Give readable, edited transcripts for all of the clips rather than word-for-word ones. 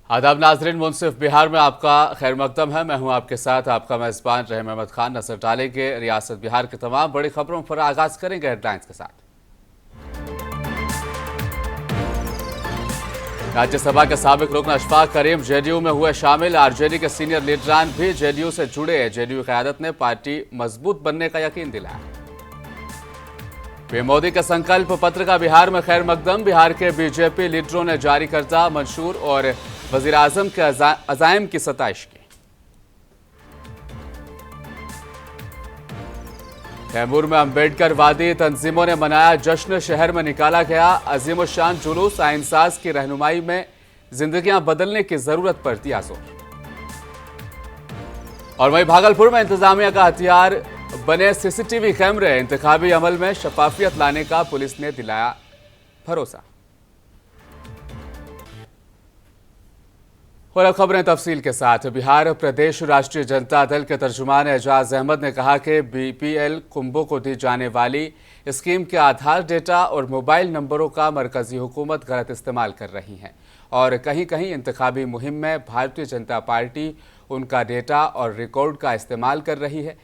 आदाब नाजरीन, मुनसिफ बिहार में आपका खैर मकदम है। मैं हूं आपके साथ आपका मेज़बान रहम अहमद खान। नजर डालेंगे रियासत बिहार की तमाम बड़ी खबरों पर। आगाज करेंगे हेडलाइंस के साथ। राज्यसभा के साबिक रुकन अशफाक करीम जेडीयू में हुए शामिल। आरजेडी के सीनियर लीडरान भी जेडीयू से जुड़े। जेडीयू क़यादत ने पार्टी मजबूत बनने का यकीन दिलाया। पीएम मोदी के संकल्प पत्र का बिहार में खैर मकदम। बिहार के बीजेपी लीडरों ने जारी करदा मंशूर और वजीर आजम के अज़ाइम की सताइश की। कैमूर में अम्बेडकर वादी तंजीमों ने मनाया जश्न। शहर में निकाला गया अजीम शान जुलूस। आइंसाज की रहनुमाई में जिंदगियां बदलने की जरूरत पर दिया जोर। और वहीं भागलपुर में इंतजामिया का हथियार बने सीसीटीवी कैमरे। इंतखाबी अमल में शफाफियत लाने का पुलिस ने दिलाया भरोसा। और अब खबरें तफसील के साथ। बिहार प्रदेश राष्ट्रीय जनता दल के तर्जुमान एजाज अहमद ने कहा कि बीपीएल कुंभों को दी जाने वाली स्कीम के आधार डेटा और मोबाइल नंबरों का मरकजी हुकूमत गलत इस्तेमाल कर रही है और कहीं कहीं इंतखाबी मुहिम में भारतीय जनता पार्टी उनका डेटा और रिकॉर्ड का इस्तेमाल कर रही है।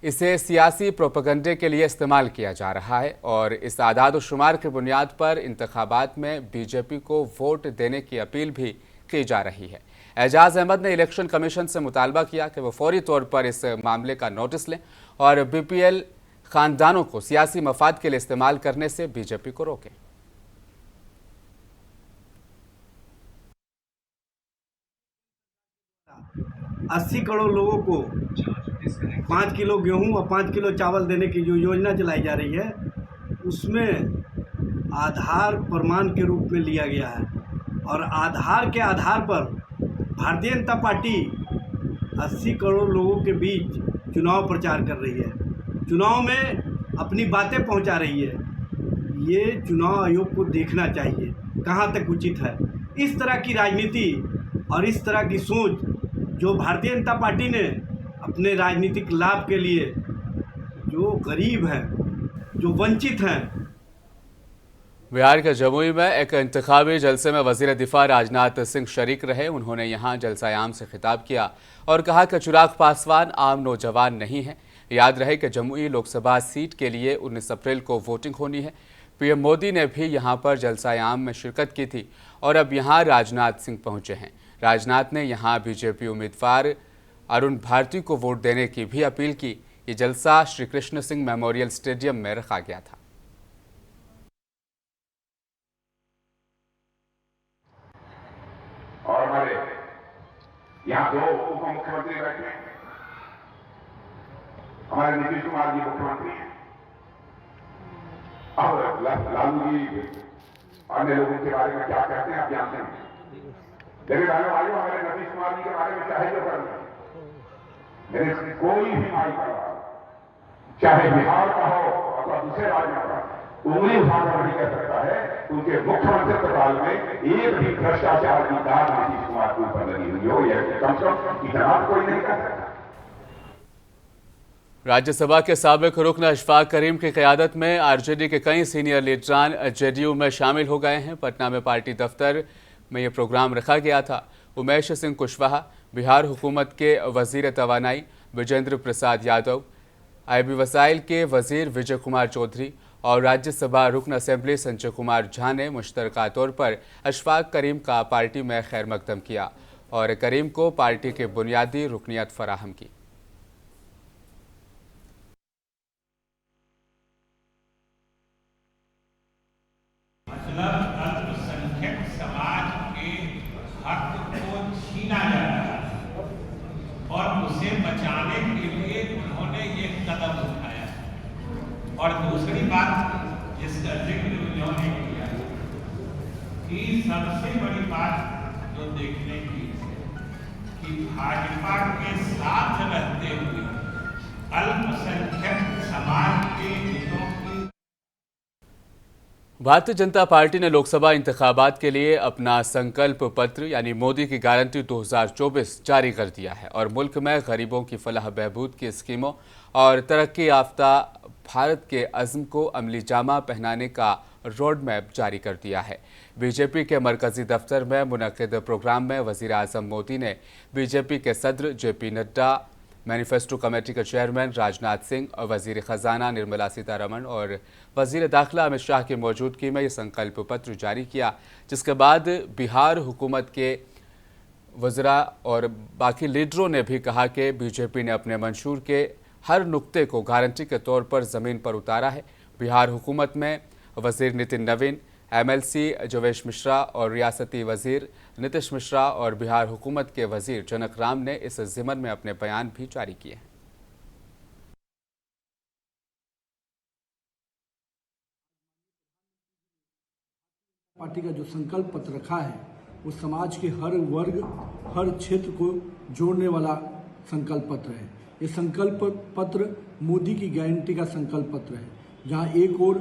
इसे सियासी प्रोपेगेंडे के लिए इस्तेमाल किया जा रहा है और इस आदाद शुमार की बुनियाद पर इंतखाबात में बीजेपी को वोट देने की अपील भी की जा रही है। एजाज अहमद ने इलेक्शन कमीशन से मुतालबा किया कि वो फौरी तौर पर इस मामले का नोटिस लें और बीपीएल खानदानों को सियासी मफाद के लिए इस्तेमाल करने से बीजेपी को रोकें। 80 करोड़ लोगों को 5 किलो गेहूं और 5 किलो चावल देने की जो योजना चलाई जा रही है, उसमें आधार प्रमाण के रूप में लिया गया है और आधार के आधार पर भारतीय जनता पार्टी 80 करोड़ लोगों के बीच चुनाव प्रचार कर रही है, चुनाव में अपनी बातें पहुंचा रही है। ये चुनाव आयोग को देखना चाहिए कहां तक उचित है। इस तरह की राजनीति और इस तरह की सोच जो भारतीय जनता पार्टी ने अपने राजनीतिक लाभ के लिए, जो गरीब हैं, जो वंचित हैं। बिहार के जमुई में एक इंतखाबी जलसे में वजीर दिफा राजनाथ सिंह शरीक रहे। उन्होंने यहां जलसायाम से खिताब किया और कहा कि चिराग पासवान आम नौजवान नहीं है। याद रहे कि जमुई लोकसभा सीट के लिए 19 अप्रैल को वोटिंग होनी है। पीएम मोदी ने भी यहां पर जलसायाम में शिरकत की थी और अब यहां राजनाथ सिंह पहुंचे हैं। राजनाथ ने यहां बीजेपी उम्मीदवार अरुण भारती को वोट देने की भी अपील की। ये जलसा श्री कृष्ण सिंह मेमोरियल स्टेडियम में रखा गया था। और हमारे यहाँ 2 उप मुख्यमंत्री बैठे हैं। हमारे नीतीश कुमार जी मुख्यमंत्री हैं और लालू जी अन्य लोगों के बारे में क्या कहते हैं आप जानते हैं। लेकिन भाइयों हमारे नीतीश कुमार जी के बारे में चाहे जो करना, मेरे कोई भी माई का चाहे बिहार का हो अथवा दूसरे राज्य का, उंगली उठाकर नहीं कह सकता है उनके मुख्यमंत्री काल में एक भी भ्रष्टाचार की दाग नीतीश कुमार के ऊपर लगी हुई हो। यह कम से कम इतना कोई नहीं कर सकता। राज्यसभा के साबिक रुकन अशफाक करीम की क़यादत में आरजेडी के कई सीनियर लीडरान जेडीयू में शामिल हो गए हैं। पटना में पार्टी दफ्तर में यह प्रोग्राम रखा गया था। उमेश सिंह कुशवाहा, बिहार हुकूमत के वजीर तवानाई विजेंद्र प्रसाद यादव, आईबी वसाइल के वजीर विजय कुमार चौधरी और राज्यसभा रुकन असेंबली संजय कुमार झा ने मुश्तरका तौर पर अशफाक करीम का पार्टी में खैर मकदम किया और करीम को पार्टी के बुनियादी रुकनियत फराहम की। अल्पसंख्यक समाज के हक को छीना जा रहा है और उसे बचाने के लिए उन्होंने ये कदम उठाया। और दूसरी बात जिसका जिक्र उन्होंने किया कि सबसे बड़ी बात जो देखने की कि भाजपा के साथ रहते हुए अल्पसंख्यक समाज के हितों की। भारतीय जनता पार्टी ने लोकसभा इंतखाबात के लिए अपना संकल्प पत्र यानी मोदी की गारंटी 2024 जारी कर दिया है और मुल्क में गरीबों की फलाह बहबूद की स्कीमों और तरक्की याफ्ता भारत के अज़्म को अमली जामा पहनाने का रोड मैप जारी कर दिया है। बीजेपी के मरकजी दफ्तर में मुनक्किद प्रोग्राम में वज़ीर आज़म मोदी ने बीजेपी के सदर जेपी नड्डा, मैनिफेस्टो कमेटी के चेयरमैन राजनाथ सिंह और वज़ीर ख़जाना निर्मला सीतारमण और वज़ीर दाखिला अमित शाह की मौजूदगी में ये संकल्प पत्र जारी किया, जिसके बाद बिहार हुकूमत के वज़रा और बाकी लीडरों ने भी कहा कि बीजेपी ने अपने मंशूर के हर नुक्ते को गारंटी के तौर पर ज़मीन पर उतारा है। बिहार हुकूमत में वज़ीर नितिन नवीन, एमएलसी जोवेश मिश्रा और रियासती वज़ीर नीतीश मिश्रा और बिहार हुकूमत के वज़ीर जनक राम ने इस ज़िमन में अपने बयान भी जारी किए हैं। पार्टी का जो संकल्प पत्र रखा है वो समाज के हर वर्ग, हर क्षेत्र को जोड़ने वाला संकल्प पत्र है। ये संकल्प पत्र मोदी की गारंटी का संकल्प पत्र है, जहां एक और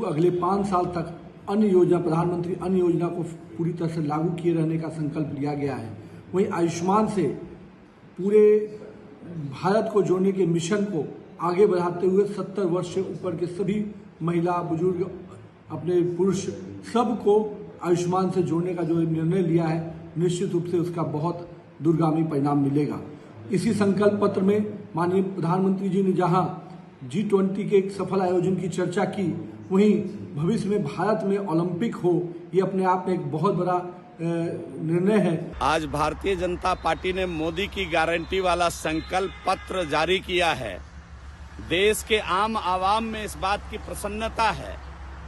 अगले 5 साल तक अन्य योजना, प्रधानमंत्री अन्य योजना को पूरी तरह से लागू किए रहने का संकल्प लिया गया है। वहीं आयुष्मान से पूरे भारत को जोड़ने के मिशन को आगे बढ़ाते हुए 70 वर्ष से ऊपर के सभी महिला, बुजुर्ग, अपने पुरुष सबको आयुष्मान से जोड़ने का जो निर्णय लिया है, निश्चित रूप से उसका बहुत दूरगामी परिणाम मिलेगा। इसी संकल्प पत्र में माननीय प्रधानमंत्री जी ने जहां G20 के एक सफल आयोजन की चर्चा की, वहीं भविष्य में भारत में ओलंपिक हो, ये अपने आप में एक बहुत बड़ा निर्णय है। आज भारतीय जनता पार्टी ने मोदी की गारंटी वाला संकल्प पत्र जारी किया है। देश के आम आवाम में इस बात की प्रसन्नता है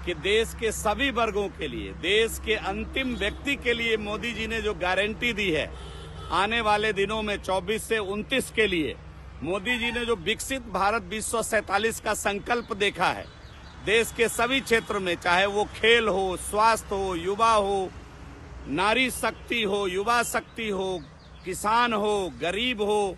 कि देश के सभी वर्गों के लिए, देश के अंतिम व्यक्ति के लिए मोदी जी ने जो गारंटी दी है, आने वाले दिनों में 24 से 29 के लिए मोदी जी ने जो विकसित भारत 2047 का संकल्प देखा है, देश के सभी क्षेत्र में, चाहे वो खेल हो, स्वास्थ्य हो, युवा हो, नारी शक्ति हो, युवा शक्ति हो, किसान हो, गरीब हो,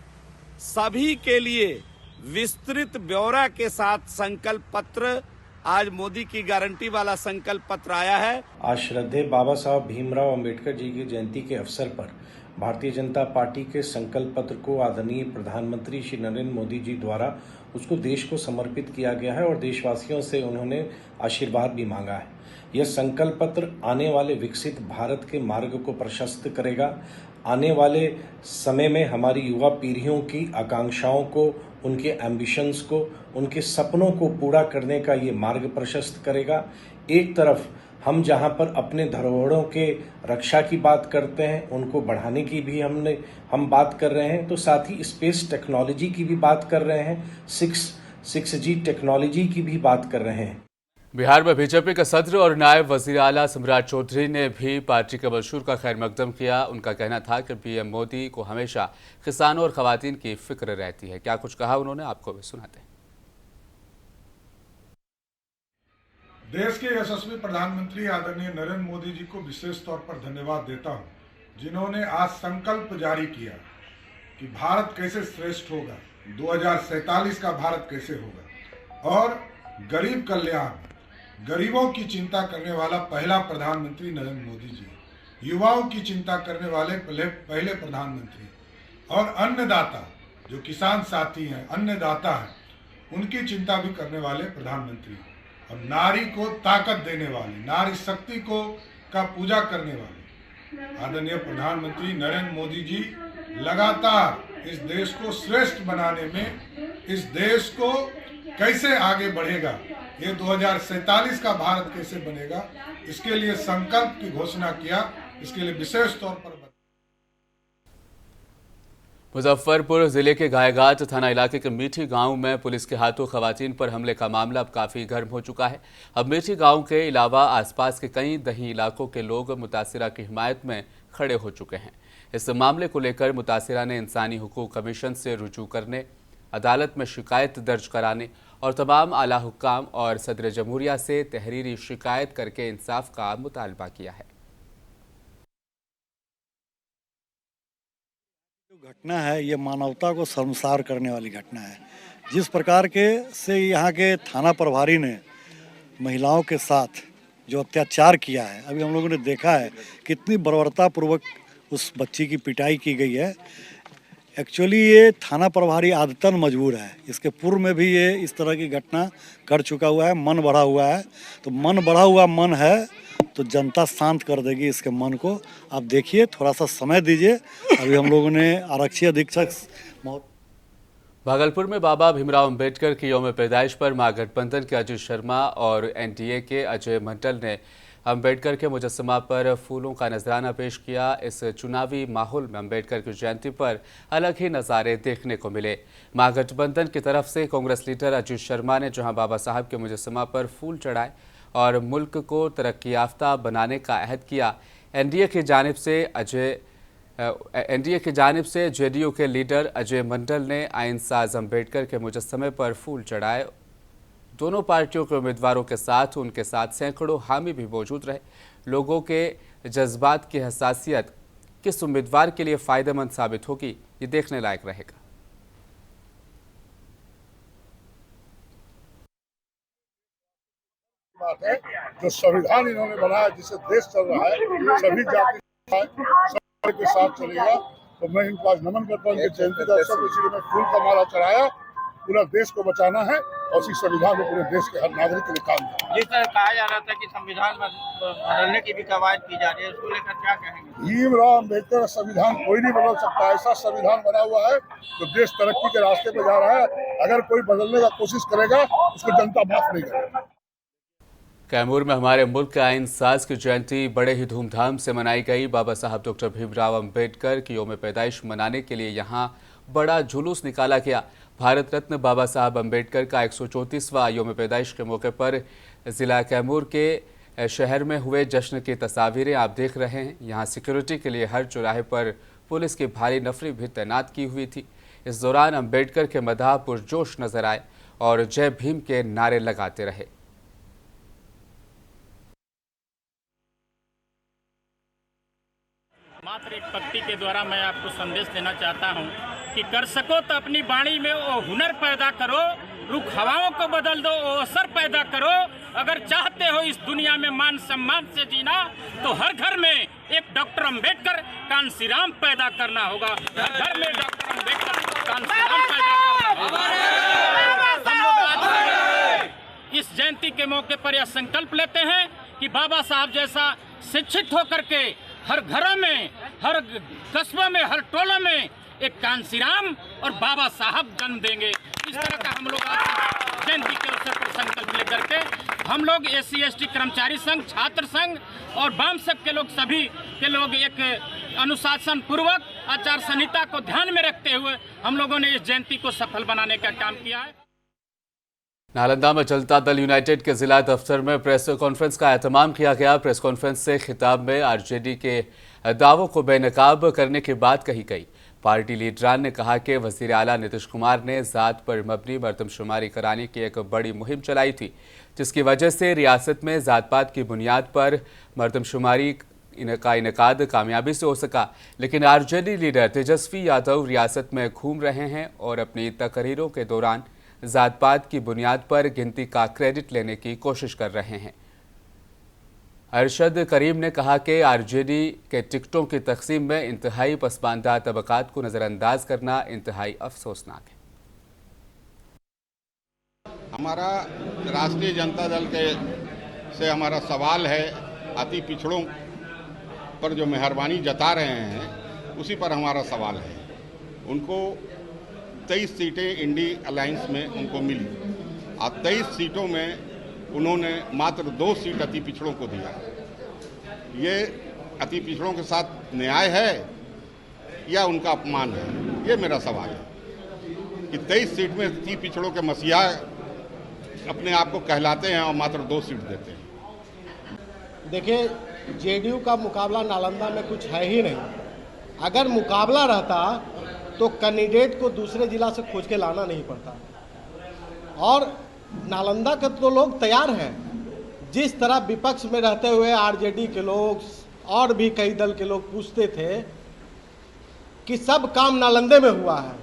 सभी के लिए विस्तृत ब्यौरा के साथ संकल्प पत्र, आज मोदी की गारंटी वाला संकल्प पत्र आया है। आज श्रद्धेय बाबा साहब भीमराव अंबेडकर जी की जयंती के अवसर पर भारतीय जनता पार्टी के संकल्प पत्र को आदरणीय प्रधानमंत्री श्री नरेंद्र मोदी जी द्वारा उसको देश को समर्पित किया गया है और देशवासियों से उन्होंने आशीर्वाद भी मांगा है। यह संकल्प पत्र आने वाले विकसित भारत के मार्ग को प्रशस्त करेगा। आने वाले समय में हमारी युवा पीढ़ियों की आकांक्षाओं को, उनके एम्बिशंस को, उनके सपनों को पूरा करने का ये मार्ग प्रशस्त करेगा। एक तरफ हम जहां पर अपने धरोहरों के रक्षा की बात करते हैं, उनको बढ़ाने की भी हम बात कर रहे हैं, तो साथ ही स्पेस टेक्नोलॉजी की भी बात कर रहे हैं, 6G टेक्नोलॉजी की भी बात कर रहे हैं। बिहार में बीजेपी के सदर और नायब वजीर आला सम्राट चौधरी ने भी पार्टी के मंशूर का खैर मकदम किया। उनका कहना था कि पीएम मोदी को हमेशा किसानों और खवातीन की फिक्र रहती है। क्या कुछ कहा उन्होंने, आपको भी सुनाते हैं। देश के यशस्वी प्रधानमंत्री आदरणीय नरेंद्र मोदी जी को विशेष तौर पर धन्यवाद देता हूं, जिन्होंने आज संकल्प जारी किया कि भारत कैसे श्रेष्ठ होगा, 2047 का भारत कैसे होगा, और गरीब कल्याण, गरीबों की चिंता करने वाला पहला प्रधानमंत्री नरेंद्र मोदी जी, युवाओं की चिंता करने वाले पहले प्रधानमंत्री, और अन्नदाता, जो किसान साथी हैं, अन्नदाता हैं, उनकी चिंता भी करने वाले प्रधानमंत्री, और नारी को ताकत देने वाले, नारी शक्ति को का पूजा करने वाले आदरणीय प्रधानमंत्री नरेंद्र मोदी जी लगातार इस देश को श्रेष्ठ बनाने में, इस देश को कैसे आगे बढ़ेगा, ये 2047 का भारत कैसे बनेगा, इसके लिए संकल्प की घोषणा किया। इसके लिए विशेष तौर पर मुजफ्फरपुर जिले के गायघाट थाना इलाके के मीठी गांव में पुलिस के हाथों खवातीन पर हमले का मामला अब काफी गर्म हो चुका है। अब मीठी गांव के अलावा आसपास के कई दही इलाकों के लोग मुतासिरा की हिमायत में खड़े हो चुके हैं। इस मामले को लेकर मुतासिरा ने इंसानी हुकूक कमीशन से रुजू करने, अदालत में शिकायत दर्ज कराने और तमाम आला हुक्काम और सदर जमहूरिया से तहरीरी शिकायत करके इंसाफ का मुतालबा किया है। घटना है ये मानवता को शर्मसार करने वाली घटना है। जिस प्रकार के से यहाँ के थाना प्रभारी ने महिलाओं के साथ जो अत्याचार किया है, अभी हम लोगों ने देखा है कितनी बर्बरतापूर्वक उस बच्ची की पिटाई की गई है। एक्चुअली ये थाना प्रभारी आदतन मजबूर है। इसके पूर्व में भी ये इस तरह की घटना कर चुका हुआ है। मन बढ़ा हुआ है, तो मन बढ़ा हुआ मन है तो जनता शांत कर देगी इसके मन को। आप देखिए, थोड़ा सा समय दीजिए। अभी हम लोगों ने आरक्षी अधीक्षक भागलपुर में बाबा भीमराव अंबेडकर की यौम पैदाइश पर महागठबंधन के अजय शर्मा और एनडीए के अजय मंडल ने अंबेडकर के मुजस्समा पर फूलों का नजराना पेश किया। इस चुनावी माहौल में अंबेडकर की जयंती पर अलग ही नज़ारे देखने को मिले। महागठबंधन की तरफ से कांग्रेस लीडर अजय शर्मा ने जहां बाबा साहब के मुजस्समा पर फूल चढ़ाए और मुल्क को तरक्की याफ्ता बनाने का अहद किया। एनडीए की जानिब से जेडीयू के लीडर अजय मंडल ने आइन साज अंबेडकर के मुजस्समे पर फूल चढ़ाए। दोनों पार्टियों के उम्मीदवारों के साथ उनके साथ सैकड़ों हामी भी मौजूद रहे। लोगों के जज्बात की हसासियत किस उम्मीदवार के लिए फायदेमंद साबित होगी, ये देखने लायक रहेगा। बात है जो संविधान इन्होंने बनाया, जिसे देश चल रहा है, सभी जाति के साथ चलेगा। तो मैं इनको आज नमन करता हूँ। जयंती का अवसर इसलिए मैं फूल का माला चढ़ाया। पूरा देश को बचाना है और इसी संविधान में पूरे देश के हर नागरिक के लिए काम करना है। जिस तरह कहा जा रहा था कि संविधान बदलने की भी कवायद की जा रही है, उसको लेकर क्या कहेंगे? भीमराव अम्बेडकर का संविधान कोई नहीं बदल सकता। ऐसा संविधान बना हुआ है तो देश तरक्की के रास्ते पे जा रहा है। अगर कोई बदलने का कोशिश करेगा उसको जनता माफ नहीं करेगी। कैमूर में हमारे मुल्क के आइन साज की जयंती बड़े ही धूमधाम से मनाई गई। बाबा साहब डॉक्टर भीमराव अंबेडकर की यौम पैदाइश मनाने के लिए यहाँ बड़ा जुलूस निकाला गया। भारत रत्न बाबा साहब अंबेडकर का 134वां यौम पैदाइश के मौके पर ज़िला कैमूर के शहर में हुए जश्न की तस्वीरें आप देख रहे हैं। यहाँ सिक्योरिटी के लिए हर चौराहे पर पुलिस की भारी नफरी भी तैनात की हुई थी। इस दौरान अंबेडकर के मदाह पुरजोश नजर आए और जय भीम के नारे लगाते रहे। मात्र एक पंक्ति के द्वारा मैं आपको संदेश देना चाहता हूं कि कर सको तो अपनी वाणी में वो हुनर पैदा करो, रुख हवाओं को बदल दो, वो असर पैदा करो। अगर चाहते हो इस दुनिया में मान सम्मान से जीना तो हर घर में एक डॉक्टर अंबेडकर कांसीराम पैदा करना होगा। हर घर में डॉक्टर अंबेडकर कांसीराम पैदा करना होगा। हम लोग आज इस जयंती के मौके पर यह संकल्प लेते हैं कि बाबा साहब जैसा शिक्षित होकर के हर घरों में, हर कस्बों में, हर टोलों में एक कांसीराम और बाबा साहब जन्म देंगे। इस तरह का हम लोग आज जयंती के अवसर पर संकल्प लेकर के हम लोग SC/ST कर्मचारी संघ, छात्र संघ और वाम सब के लोग, सभी के लोग एक अनुशासन पूर्वक आचार संहिता को ध्यान में रखते हुए हम लोगों ने इस जयंती को सफल बनाने का काम किया है। नालंदा में जनता दल यूनाइटेड के जिला दफ्तर में प्रेस कॉन्फ्रेंस का एहतमाम किया गया। प्रेस कॉन्फ्रेंस से खिताब में आरजेडी के दावों को बेनकाब करने की बात कही गई। पार्टी लीडरान ने कहा कि वज़ीर आला नीतीश कुमार ने ज़ात पर मबनी मरदमशुमारी कराने की एक बड़ी मुहिम चलाई थी, जिसकी वजह से रियासत में ज़ात पात की बुनियाद पर मरदमशुमारी का इनेकाद कामयाबी से हो सका। लेकिन आरजेडी लीडर तेजस्वी यादव रियासत में घूम रहे हैं और अपनी तकरीरों के दौरान ज़ात पात की बुनियाद पर गिनती का क्रेडिट लेने की कोशिश कर रहे हैं। अरशद करीम ने कहा कि आरजेडी के टिकटों की तकसीम में इंतहाई पसमानदा तबकात को नज़रअंदाज करना इंतहाई अफसोसनाक है। हमारा राष्ट्रीय जनता दल के से हमारा सवाल है, अति पिछड़ों पर जो मेहरबानी जता रहे हैं उसी पर हमारा सवाल है। उनको 23 सीटें इंडी अलायंस में उनको मिली और 23 सीटों में उन्होंने मात्र 2 सीट अति पिछड़ों को दिया। ये अति पिछड़ों के साथ न्याय है या उनका अपमान है, ये मेरा सवाल है कि 23 सीट में अति पिछड़ों के मसीहा अपने आप को कहलाते हैं और मात्र 2 सीट देते हैं। देखिए, जेडीयू का मुकाबला नालंदा में कुछ है ही नहीं। अगर मुकाबला रहता तो कैंडिडेट को दूसरे जिला से खोज के लाना नहीं पड़ता। और नालंदा के तो लोग तैयार हैं। जिस तरह विपक्ष में रहते हुए आरजेडी के लोग और भी कई दल के लोग पूछते थे कि सब काम नालंदे में हुआ है,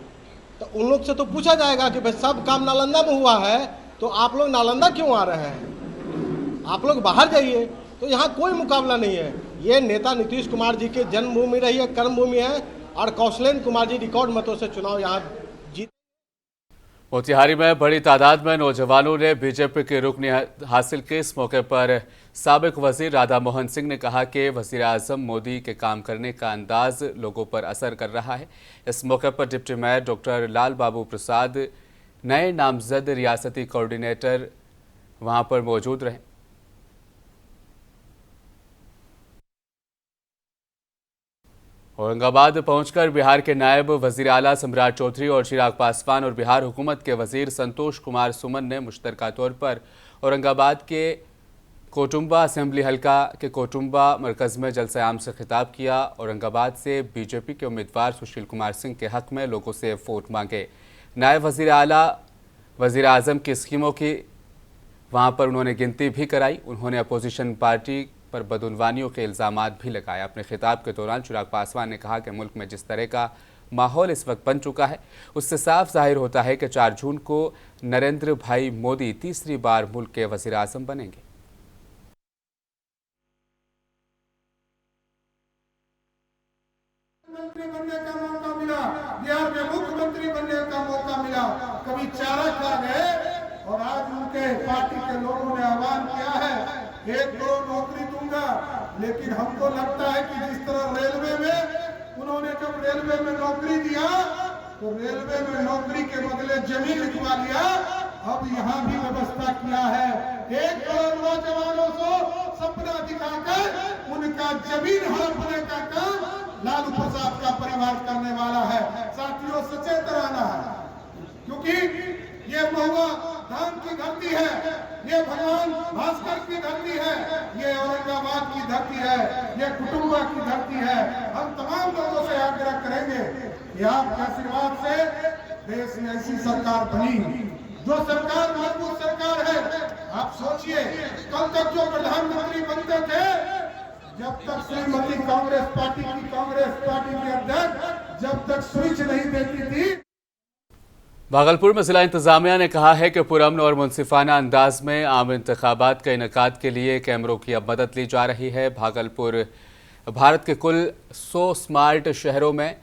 तो उन लोग से तो पूछा जाएगा कि भाई सब काम नालंदा में हुआ है तो आप लोग नालंदा क्यों आ रहे हैं? आप लोग बाहर जाइए। तो यहाँ कोई मुकाबला नहीं है। ये नेता नीतीश कुमार जी के जन्मभूमि रही है, कर्मभूमि है और कौशलेंद्र कुमार जी रिकॉर्ड मतों से चुनाव यहाँ जीत। मोतिहारी में बड़ी तादाद में नौजवानों ने बीजेपी की रुकनी हासिल की। इस मौके पर साबिक वजीर राधा मोहन सिंह ने कहा कि वजीर आजम मोदी के काम करने का अंदाज लोगों पर असर कर रहा है। इस मौके पर डिप्टी मेयर डॉक्टर लाल बाबू प्रसाद, नए नामजद रियासती कोऑर्डिनेटर वहां पर मौजूद रहे। औरंगाबाद पहुंचकर बिहार के नायब वजीर आला सम्राट चौधरी और चिराग पासवान और बिहार हुकूमत के वजीर संतोष कुमार सुमन ने मुश्तरका तौर पर औरंगाबाद के कोटुंबा असेंबली हलका के कोटुंबा मरकज में जलसे-आम से खिताब किया। औरंगाबाद से बीजेपी के उम्मीदवार सुशील कुमार सिंह के हक में लोगों से वोट मांगे। नायब वजीर आला वजीर आजम की स्कीमों की वहां पर उन्होंने गिनती भी कराई। उन्होंने अपोजिशन पार्टी पर बदउनवानियों के इल्ज़ामात भी लगाए। अपने खिताब के दौरान चिराग पासवान ने कहा कि मुल्क में जिस तरह का माहौल इस वक्त बन चुका है, उससे साफ जाहिर होता है कि 4 जून को नरेंद्र भाई मोदी तीसरी बार मुल्क के वजीर आजम बनेंगे। मंत्री बनने का मौका मिला, बिहार में मुख्यमंत्री बनने का मौका मिला, कभी चारा खा गए और आज उनके पार्टी के लोगों ने आह्वान किया है 1 करोड़ नौकरी दूंगा। लेकिन हमको लगता है कि जिस तरह रेलवे में उन्होंने जब रेलवे में नौकरी दिया तो रेलवे में नौकरी के बदले जमीन लिखवा लिया। अब यहाँ भी व्यवस्था किया है 1 करोड़ नौजवानों को सपना दिखाकर उनका जमीन हड़पने का काम लालू प्रसाद का परिवार करने वाला है। साथियों, सचेत रहना है, क्योंकि ये महुआ धाम की धरती है, ये भगवान भास्कर की धरती है, ये औरंगाबाद की धरती है, ये कुटुंबा की धरती है। हम तमाम लोगों से आग्रह करेंगे कि आपके आशीर्वाद से देश में ऐसी सरकार बनी जो सरकार मजबूत सरकार है। आप सोचिए, कल तक जो प्रधानमंत्री बनते थे, जब तक श्रीमती कांग्रेस पार्टी की अध्यक्ष जब तक स्विच नहीं देती थी। भागलपुर में जिला इंतजामिया ने कहा है कि पुरअमन और मुनसिफाना अंदाज में आम इंतखाबात के इनेकाद के लिए कैमरों की अब मदद ली जा रही है। भागलपुर भारत के कुल 100 स्मार्ट शहरों में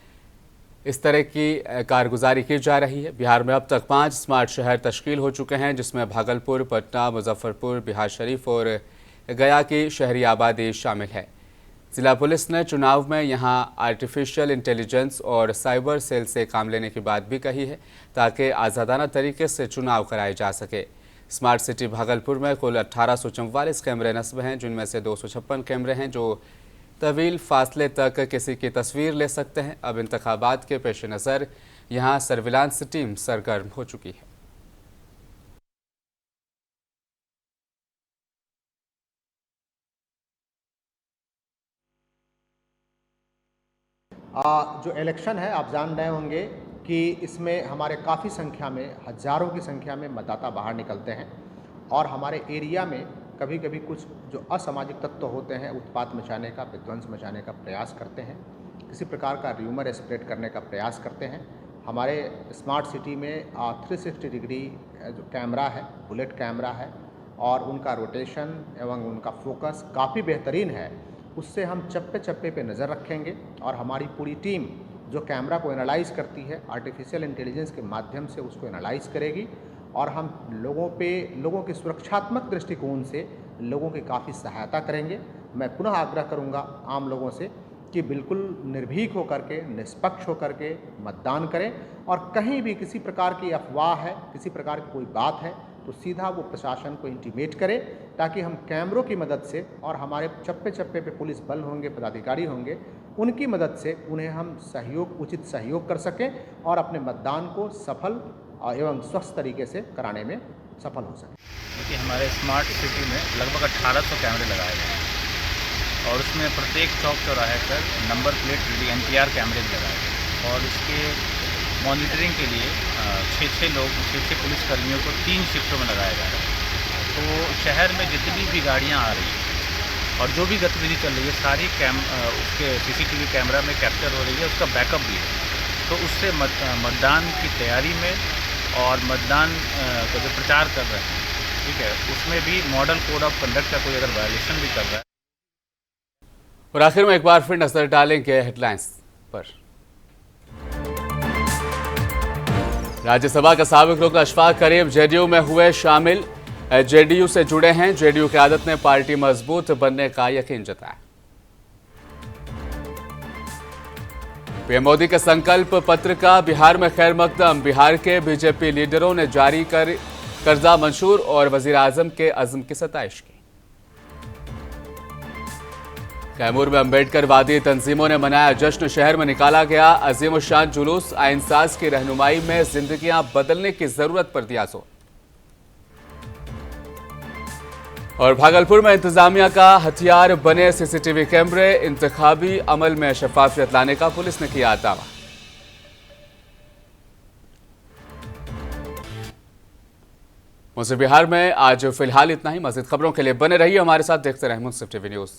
इस तरह की कारगुजारी की जा रही है। बिहार में अब तक 5 स्मार्ट शहर तश्कील हो चुके हैं, जिसमें भागलपुर, पटना, मुजफ्फरपुर, बिहार शरीफ और गया की शहरी आबादी शामिल है। जिला पुलिस ने चुनाव में यहां आर्टिफिशियल इंटेलिजेंस और साइबर सेल से काम लेने की बात भी कही है, ताकि आज़ादाना तरीके से चुनाव कराए जा सके। स्मार्ट सिटी भागलपुर में कुल 1844 कैमरे नस्ब हैं, जिनमें से 256 कैमरे हैं जो तवील फासले तक किसी की तस्वीर ले सकते हैं। अब इंतखाबात के पेश नज़र यहाँ सर्विलांस टीम सरगर्म हो चुकी है। जो इलेक्शन है, आप जान रहे होंगे कि इसमें हमारे काफ़ी संख्या में, हज़ारों की संख्या में मतदाता बाहर निकलते हैं और हमारे एरिया में कभी कभी कुछ जो असामाजिक तत्व होते हैं उत्पात मचाने का, विध्वंस मचाने का प्रयास करते हैं, किसी प्रकार का र्यूमर स्प्रेड करने का प्रयास करते हैं। हमारे स्मार्ट सिटी में 360 डिग्री जो कैमरा है, बुलेट कैमरा है और उनका रोटेशन एवं उनका फोकस काफ़ी बेहतरीन है। उससे हम चप्पे चप्पे पे नज़र रखेंगे और हमारी पूरी टीम जो कैमरा को एनालाइज करती है, आर्टिफिशियल इंटेलिजेंस के माध्यम से उसको एनालाइज करेगी और हम लोगों के सुरक्षात्मक दृष्टिकोण से लोगों की काफ़ी सहायता करेंगे। मैं पुनः आग्रह करूंगा आम लोगों से कि बिल्कुल निर्भीक होकर के, निष्पक्ष होकर के मतदान करें और कहीं भी किसी प्रकार की अफवाह है, किसी प्रकार की कोई बात है तो सीधा वो प्रशासन को इंटीमेट करें, ताकि हम कैमरों की मदद से और हमारे चप्पे चप्पे पे पुलिस बल होंगे, पदाधिकारी होंगे, उनकी मदद से उन्हें हम उचित सहयोग कर सकें और अपने मतदान को सफल एवं स्वस्थ तरीके से कराने में सफल हो सकें। देखिए, हमारे स्मार्ट सिटी में लगभग 1800 कैमरे लगाए गए हैं और उसमें प्रत्येक चौक चौराहे पर नंबर प्लेट NPR कैमरे लगाए गए और इसके मॉनिटरिंग के लिए 6 पुलिसकर्मियों को 3 शिफ्टों में लगाया जा रहा है। तो शहर में जितनी भी गाड़ियां आ रही हैं और जो भी गतिविधि चल रही है सारी उसके CCTV कैमरा में कैप्चर हो रही है, उसका बैकअप भी है। तो उससे मतदान की तैयारी में और मतदान का जो प्रचार कर रहे हैं, ठीक है, उसमें भी मॉडल कोड ऑफ कंडक्ट का कोई अगर वायलेशन भी कर रहा है। और आखिर में एक बार फिर नजर डालेंगे हेडलाइंस पर। राज्यसभा का साबिक रुकन अशफाक करीम जेडीयू में हुए शामिल। जेडीयू से जुड़े हैं। जेडीयू की आदत ने पार्टी मजबूत बनने का यकीन जताया। पीएम मोदी के संकल्प पत्र का बिहार में खैर मकदम। बिहार के बीजेपी लीडरों ने जारी कर कर्जा मंजूर और वजीर आजम के अज़्म की सताइश की। कैमूर में अंबेडकर वादी तंजीमों ने मनाया जश्न। शहर में निकाला गया अजीम शान जुलूस। आइनसाज की रहनुमाई में जिंदगियां बदलने की जरूरत पर दिया जोर। और भागलपुर में इंतजामिया का हथियार बने सीसीटीवी कैमरे। इंतखाबी अमल में शफाफियत लाने का पुलिस ने किया दावा। मुंसिफ बिहार में आज फिलहाल इतना ही। मज़ीद खबरों के लिए बने रहिए हमारे साथ। देखते रहें मुंसिफ टीवी न्यूज़।